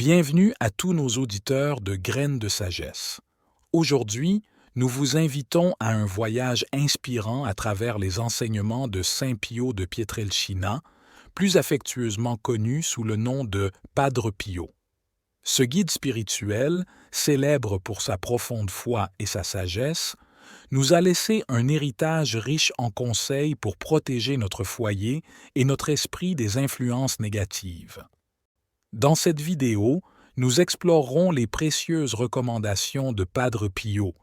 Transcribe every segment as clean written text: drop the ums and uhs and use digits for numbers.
Bienvenue à tous nos auditeurs de Graines de Sagesse. Aujourd'hui, nous vous invitons à un voyage inspirant à travers les enseignements de Saint Pio de Pietrelcina, plus affectueusement connu sous le nom de Padre Pio. Ce guide spirituel, célèbre pour sa profonde foi et sa sagesse, nous a laissé un héritage riche en conseils pour protéger notre foyer et notre esprit des influences négatives. Dans cette vidéo, nous explorerons les précieuses recommandations de Padre Pio,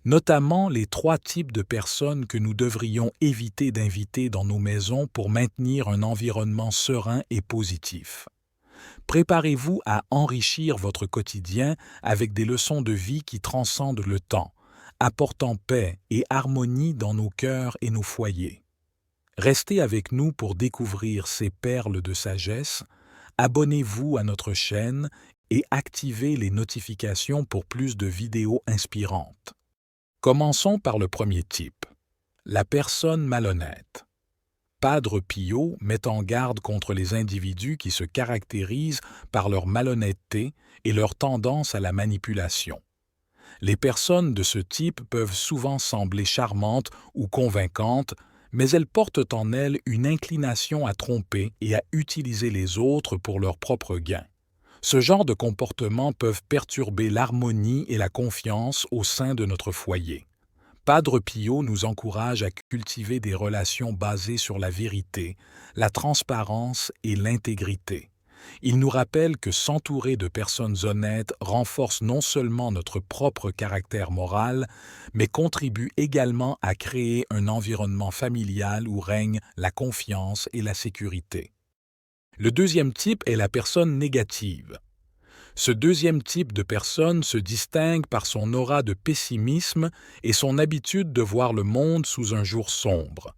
notamment les 3 types de personnes que nous devrions éviter d'inviter dans nos maisons pour maintenir un environnement serein et positif. Préparez-vous à enrichir votre quotidien avec des leçons de vie qui transcendent le temps, apportant paix et harmonie dans nos cœurs et nos foyers. Restez avec nous pour découvrir ces perles de sagesse. Abonnez-vous à notre chaîne et activez les notifications pour plus de vidéos inspirantes. Commençons par le premier type, la personne malhonnête. Padre Pio met en garde contre les individus qui se caractérisent par leur malhonnêteté et leur tendance à la manipulation. Les personnes de ce type peuvent souvent sembler charmantes ou convaincantes, mais elles portent en elles une inclination à tromper et à utiliser les autres pour leur propre gain. Ce genre de comportements peuvent perturber l'harmonie et la confiance au sein de notre foyer. Padre Pio nous encourage à cultiver des relations basées sur la vérité, la transparence et l'intégrité. Il nous rappelle que s'entourer de personnes honnêtes renforce non seulement notre propre caractère moral, mais contribue également à créer un environnement familial où règne la confiance et la sécurité. Le deuxième type est la personne négative. Ce deuxième type de personne se distingue par son aura de pessimisme et son habitude de voir le monde sous un jour sombre.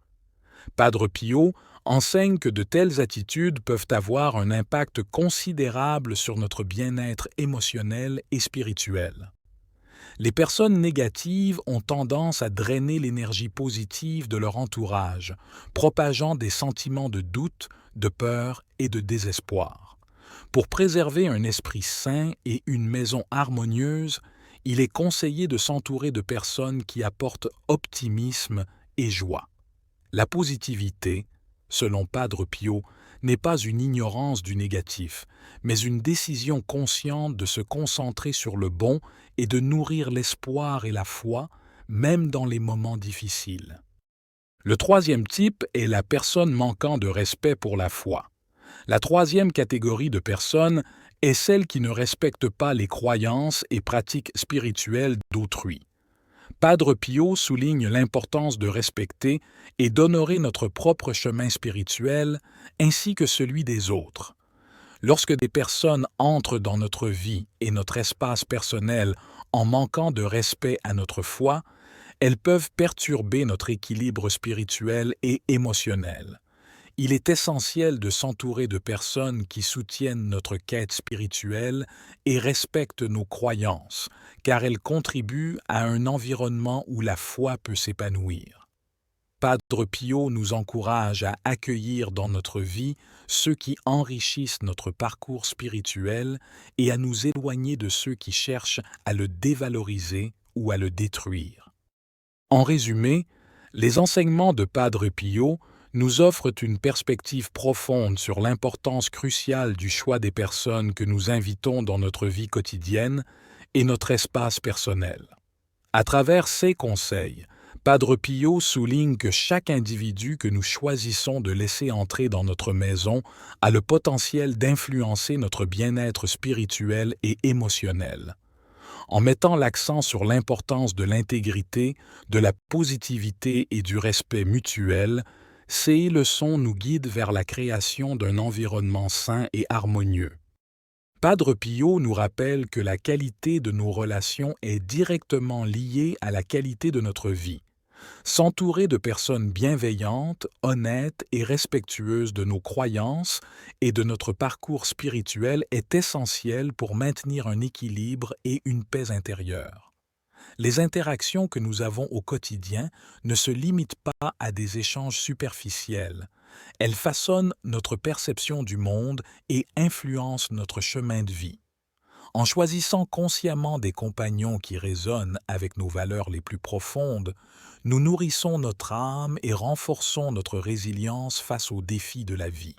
Padre Pio enseigne que de telles attitudes peuvent avoir un impact considérable sur notre bien-être émotionnel et spirituel. Les personnes négatives ont tendance à drainer l'énergie positive de leur entourage, propageant des sentiments de doute, de peur et de désespoir. Pour préserver un esprit sain et une maison harmonieuse, il est conseillé de s'entourer de personnes qui apportent optimisme et joie. La positivité, selon Padre Pio, n'est pas une ignorance du négatif, mais une décision consciente de se concentrer sur le bon et de nourrir l'espoir et la foi, même dans les moments difficiles. Le troisième type est la personne manquant de respect pour la foi. La troisième catégorie de personnes est celle qui ne respecte pas les croyances et pratiques spirituelles d'autrui. Padre Pio souligne l'importance de respecter et d'honorer notre propre chemin spirituel ainsi que celui des autres. Lorsque des personnes entrent dans notre vie et notre espace personnel en manquant de respect à notre foi, elles peuvent perturber notre équilibre spirituel et émotionnel. Il est essentiel de s'entourer de personnes qui soutiennent notre quête spirituelle et respectent nos croyances, car elles contribuent à un environnement où la foi peut s'épanouir. Padre Pio nous encourage à accueillir dans notre vie ceux qui enrichissent notre parcours spirituel et à nous éloigner de ceux qui cherchent à le dévaloriser ou à le détruire. En résumé, les enseignements de Padre Pio nous offrent une perspective profonde sur l'importance cruciale du choix des personnes que nous invitons dans notre vie quotidienne et notre espace personnel. À travers ces conseils, Padre Pio souligne que chaque individu que nous choisissons de laisser entrer dans notre maison a le potentiel d'influencer notre bien-être spirituel et émotionnel. En mettant l'accent sur l'importance de l'intégrité, de la positivité et du respect mutuel, ces leçons nous guident vers la création d'un environnement sain et harmonieux. Padre Pio nous rappelle que la qualité de nos relations est directement liée à la qualité de notre vie. S'entourer de personnes bienveillantes, honnêtes et respectueuses de nos croyances et de notre parcours spirituel est essentiel pour maintenir un équilibre et une paix intérieure. Les interactions que nous avons au quotidien ne se limitent pas à des échanges superficiels. Elles façonnent notre perception du monde et influencent notre chemin de vie. En choisissant consciemment des compagnons qui résonnent avec nos valeurs les plus profondes, nous nourrissons notre âme et renforçons notre résilience face aux défis de la vie.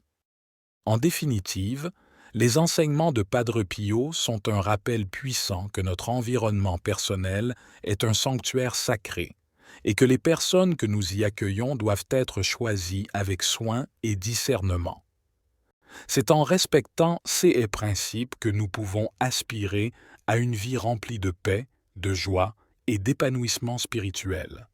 En définitive, les enseignements de Padre Pio sont un rappel puissant que notre environnement personnel est un sanctuaire sacré et que les personnes que nous y accueillons doivent être choisies avec soin et discernement. C'est en respectant ces principes que nous pouvons aspirer à une vie remplie de paix, de joie et d'épanouissement spirituel.